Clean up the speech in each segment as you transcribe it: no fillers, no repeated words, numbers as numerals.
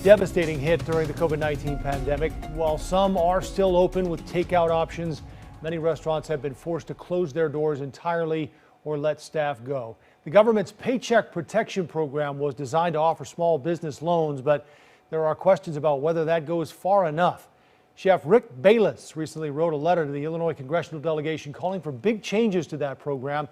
Devastating hit during the COVID-19 pandemic. While some are still open with takeout options, many restaurants have been forced to close their doors entirely or let staff go. The government's Paycheck Protection Program was designed to offer small business loans, but there are questions about whether that goes far enough. Chef Rick Bayless recently wrote a letter to the Illinois congressional delegation calling for big changes to that program.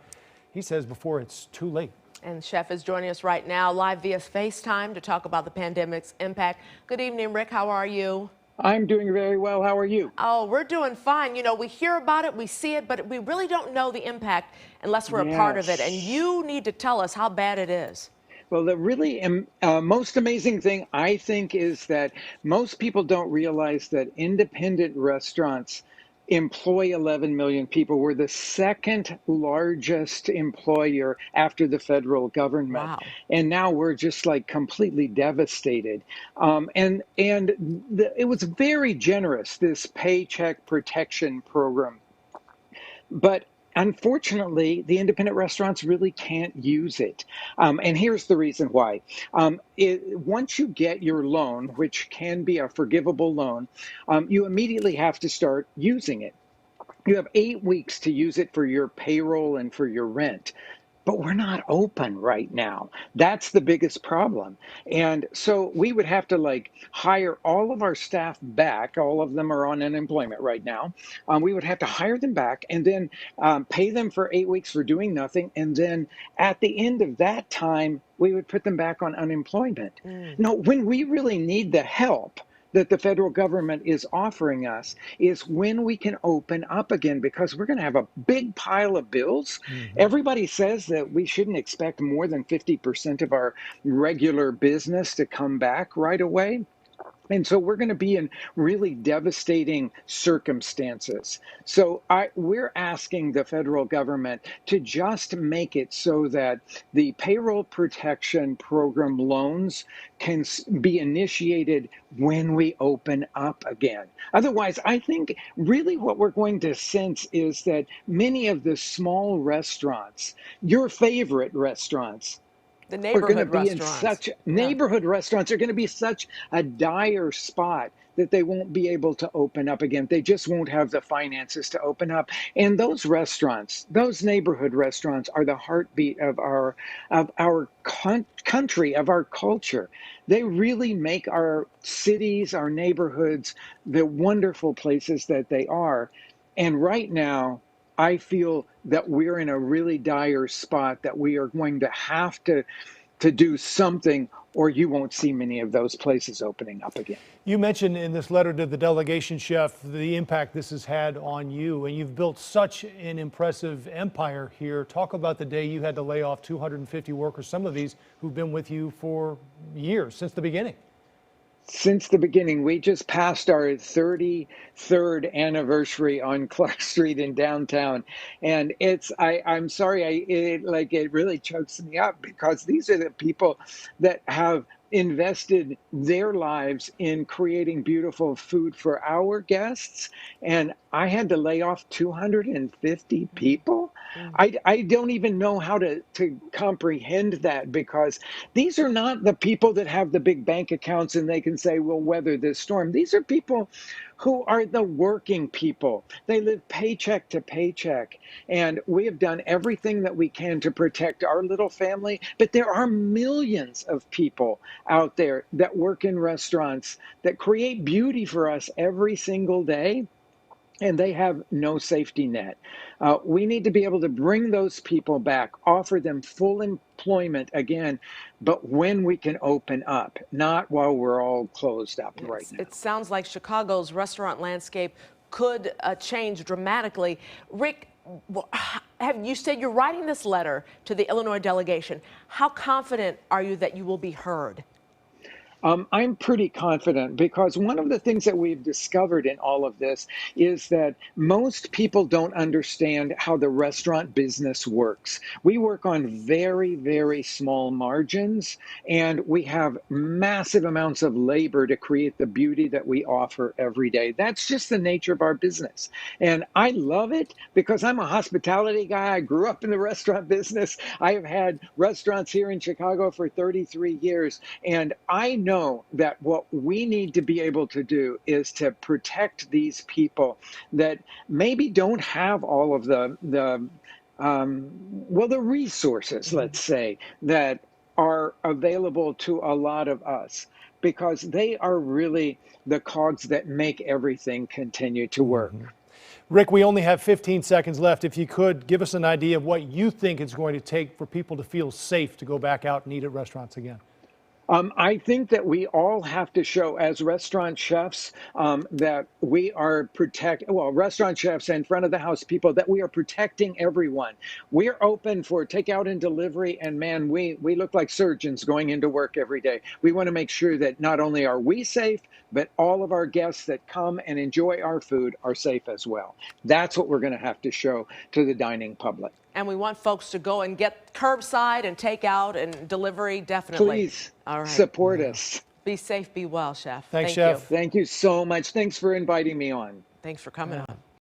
He says before it's too late. And Chef is joining us right now live via FaceTime to talk about the pandemic's impact. Good evening, Rick. How are you? I'm doing very well. How are you? Oh, we're doing fine. You know, we hear about it, we see it, but we really don't know the impact unless we're a part of it. And you need to tell us how bad it is. Well, the really most amazing thing, I think, is that most people don't realize that independent restaurants employ 11 million people. We're the second largest employer after the federal government. Wow. And now we're just like completely devastated. It was very generous, this Paycheck Protection Program. But unfortunately, the independent restaurants really can't use it. And here's the reason why. Once you get your loan, which can be a forgivable loan, you immediately have to start using it. You have 8 weeks to use it for your payroll and for your rent. But we're not open right now. That's the biggest problem. And so we would have to hire all of our staff back. All of them are on unemployment right now. We would have to hire them back and then pay them for 8 weeks for doing nothing. And then at the end of that time, we would put them back on unemployment. No, when we really need the help that the federal government is offering us is when we can open up again, because we're going to have a big pile of bills. Everybody says that we shouldn't expect more than 50% of our regular business to come back right away. And so we're going to be in really devastating circumstances. So we're asking the federal government to just make it so that the payroll protection program loans can be initiated when we open up again. Otherwise, I think really what we're going to sense is that many of the small restaurants, your favorite restaurants, the neighborhood neighborhood restaurants are going to be such a dire spot that they won't be able to open up again. They just won't have the finances to open up. And those restaurants, those neighborhood restaurants, are the heartbeat of our country, of our culture. They really make our cities, our neighborhoods, the wonderful places that they are. And right now, I feel that we're in a really dire spot, that we are going to have to do something, or you won't see many of those places opening up again. You mentioned in this letter to the delegation, Chef, the impact this has had on you, and you've built such an impressive empire here. Talk about the day you had to lay off 250 workers, some of these who've been with you for years, since the beginning. Since the beginning. We just passed our 33rd anniversary on Clark Street in downtown. And I'm sorry, it really chokes me up, because these are the people that have invested their lives in creating beautiful food for our guests. And I had to lay off 250 people. I don't even know how to comprehend that, because these are not the people that have the big bank accounts and they can say, we'll weather this storm. These are people who are the working people. They live paycheck to paycheck. And we have done everything that we can to protect our little family. But there are millions of people out there that work in restaurants that create beauty for us every single day, and they have no safety net. We need to be able to bring those people back, offer them full employment again, but when we can open up, not while we're all closed up right now. It sounds like Chicago's restaurant landscape could change dramatically. Rick, you said you're writing this letter to the Illinois delegation. How confident are you that you will be heard? I'm pretty confident, because one of the things that we've discovered in all of this is that most people don't understand how the restaurant business works. We work on very, very small margins, and we have massive amounts of labor to create the beauty that we offer every day. That's just the nature of our business. And I love it, because I'm a hospitality guy. I grew up in the restaurant business. I have had restaurants here in Chicago for 33 years, and I know know that what we need to be able to do is to protect these people that maybe don't have all of the resources, let's say, that are available to a lot of us, because they are really the cogs that make everything continue to work. Rick, we only have 15 seconds left. If you could give us an idea of what you think it's going to take for people to feel safe to go back out and eat at restaurants again. I think that we all have to show, as restaurant chefs, that we are restaurant chefs and front of the house people, that we are protecting everyone. We're open for takeout and delivery, and man, we look like surgeons going into work every day. We want to make sure that not only are we safe, but all of our guests that come and enjoy our food are safe as well. That's what we're going to have to show to the dining public. And we want folks to go and get curbside and takeout and delivery, definitely. Please all right. support us. Be safe, be well, Chef. Thanks, Thank Chef. you. Thank you so much. Thanks for inviting me on. Thanks for coming on.